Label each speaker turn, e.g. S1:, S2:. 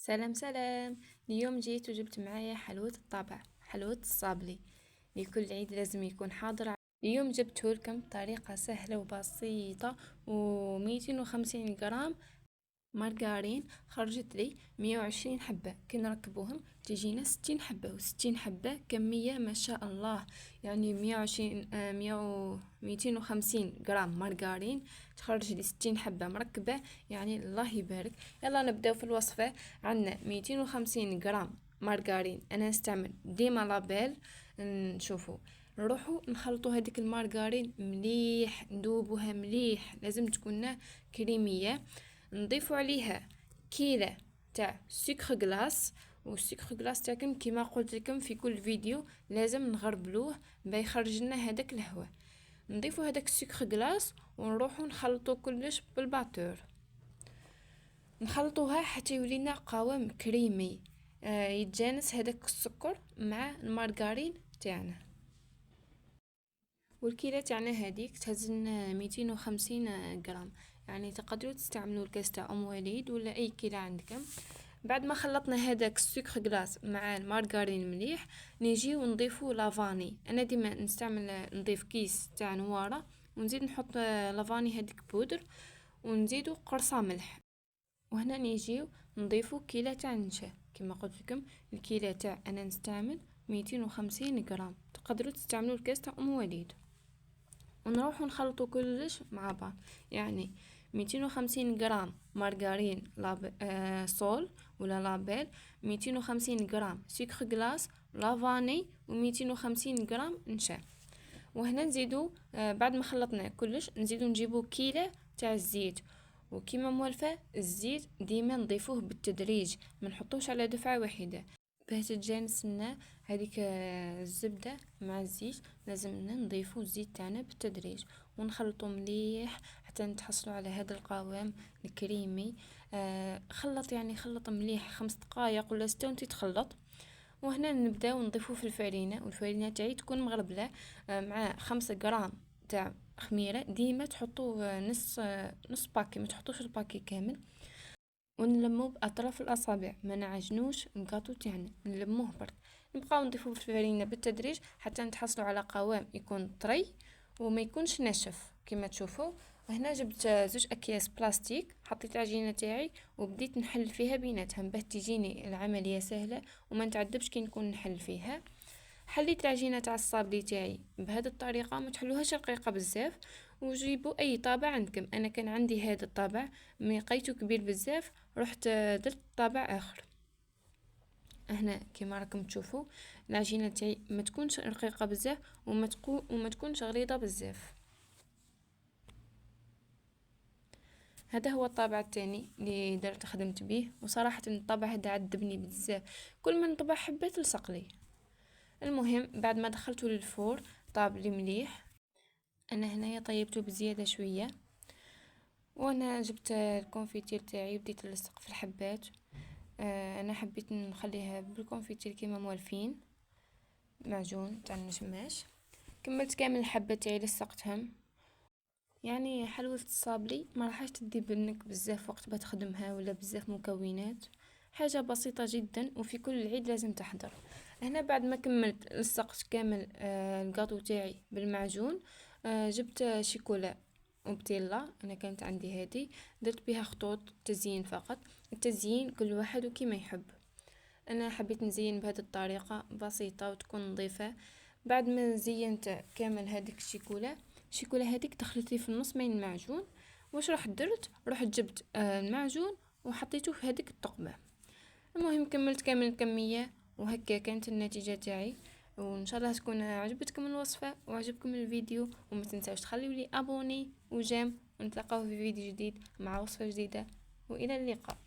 S1: سلام سلام. اليوم جيت وجبت معايا حلوة الطابع، حلوة الصابلي. لكل عيد لازم يكون حاضر. اليوم جبته لكم بطريقة سهلة وبسيطة، و250 جرام مارغرين. خرجت لي 120 حبة، كي نركبوهم تجينا 60 حبة، و60 حبة كمية ما شاء الله. يعني 120 250 جرام مارغرين تخرج لي 60 حبة مركبة، يعني الله يبارك. يلا نبداو في الوصفة. عندنا 250 جرام مارغرين، انا نستعمل ديما لابيل. نشوفوا نروحوا نخلطوا هذيك المارغرين مليح، ندوبوها مليح، لازم تكون كريميه. نضيفوا عليها كيلة تاع سكر غلاس، والسكر غلاس تاعكم كيما قلت لكم في كل فيديو لازم نغربلوه باش يخرج لنا هذاك الهواء. نضيفوا هذاك السكر غلاس ونروحوا نخلطوا كلش بالباتور، نخلطوها حتى يولينا قوام كريمي. يتجانس هذاك السكر مع المارغرين تاعنا. والكيلة تاعنا هذيك تهزلنا 250 غرام، يعني تقدروا تستعملوا الكاس تاع ام وليد ولا اي كيلة عندكم. بعد ما خلطنا هذاك السكر غلاس مع المارغرين مليح، نجي ونضيفوا لافاني. انا ديما نستعمل نضيف كيس تاع نواره، ونزيد نحط لافاني هذيك بودر، ونزيدوا قرصه ملح. وهنا نيجيو نضيفوا كيلة تاع النشا. كما قلت لكم الكيلة تاع انا نستعمل 250 غرام، تقدروا تستعملوا الكاس تاع ام وليد. ونروح نخلطوا كلش مع بعض، يعني 250 جرام مارغرين صول ولا لابيل، 250 جرام سكر غلاس لافاني، و250 جرام نشا. وهنا نزيدو بعد ما خلطنا كلش نزيدو نجيبو كيلة تاع الزيت. وكيما موالفة الزيت ديما نضيفوه بالتدريج، ما نحطوش على دفعة واحدة باش تتجانس لنا هذيك الزبدة مع الزيت. لازم نضيفو الزيت تاعنا بالتدريج ونخلطو مليح حتى نتحصلوا على هذا القوام الكريمي. خلط يعني خلط مليح 5 دقائق ولا 6 وانت تخلط. وهنا نبداو نضيفو في الفرينة، والفرينة تاعي تكون مغربلة مع 5 جرام تاع خميرة. ديما تحطوا نص باكي، ما تحطوش الباكي كامل. ونلمو باطراف الاصابع، ما نعجنوش الكاطو تاعنا، نلموه برك. نبقاو نضيفوه في الفرينه بالتدريج حتى نتحصلوا على قوام يكون طري وما يكونش ناشف كما تشوفوا. وهنا جبت 2 اكياس بلاستيك، حطيت العجينه تاعي وبديت نحل فيها بيناتهم باش تجيني العمليه سهله وما نتعذبش كي نكون نحل فيها. حليت العجينه تاع الصابلي تاعي بهذه الطريقه، ما تحلوهاش رقيقه بزاف. وجيبوا اي طابع عندكم، انا كان عندي هذا الطابع لقيته كبير بزاف، رحت درت طابع اخر. هنا كما راكم تشوفوا العجينه تاعي ما تكونش رقيقه بزاف وما تكونش غليظه بزاف. هذا هو الطابع الثاني اللي درت خدمت به، وصراحه الطابع هذا عذبني بزاف، كل ما نطبع حبه تلصق لي. المهم بعد ما دخلته للفور طاب لي مليح. انا هنايا طيبته بزياده شويه، وانا جبت الكونفيتير تاعي وبديت نلصق في الحبات. انا حبيت نخليها بالكونفيتير كيما موالفين معجون تاع النشماش. كملت كامل الحبه تاعي لصقتهم. يعني حلوة الصابلي ما راحش تدي بنك بزاف وقت بتخدمها ولا بزاف مكونات، حاجة بسيطة جدا وفي كل عيد لازم تحضر. هنا بعد ما كملت لصقت كامل القاطو تاعي بالمعجون. جبت شيكولا وبتيلا، انا كانت عندي هذه، درت بها خطوط تزيين فقط. التزيين كل واحد وكيما يحب. انا حبيت نزين بهذه الطريقة بسيطة وتكون نظيفة. بعد ما زينت كامل هذيك الشيكولا هذيك دخلت لي في النص من المعجون. واش رحت درت؟ رحت جبت المعجون وحطيته في هذيك الثقبه. المهم كملت كامل الكميه، وهكا كانت النتيجه تاعي. وان شاء الله تكون عجبتكم الوصفه وعجبكم الفيديو، وما تنساوش تخليوا لي ابوني وجيم، ونتلاقاو في فيديو جديد مع وصفه جديده، والى اللقاء.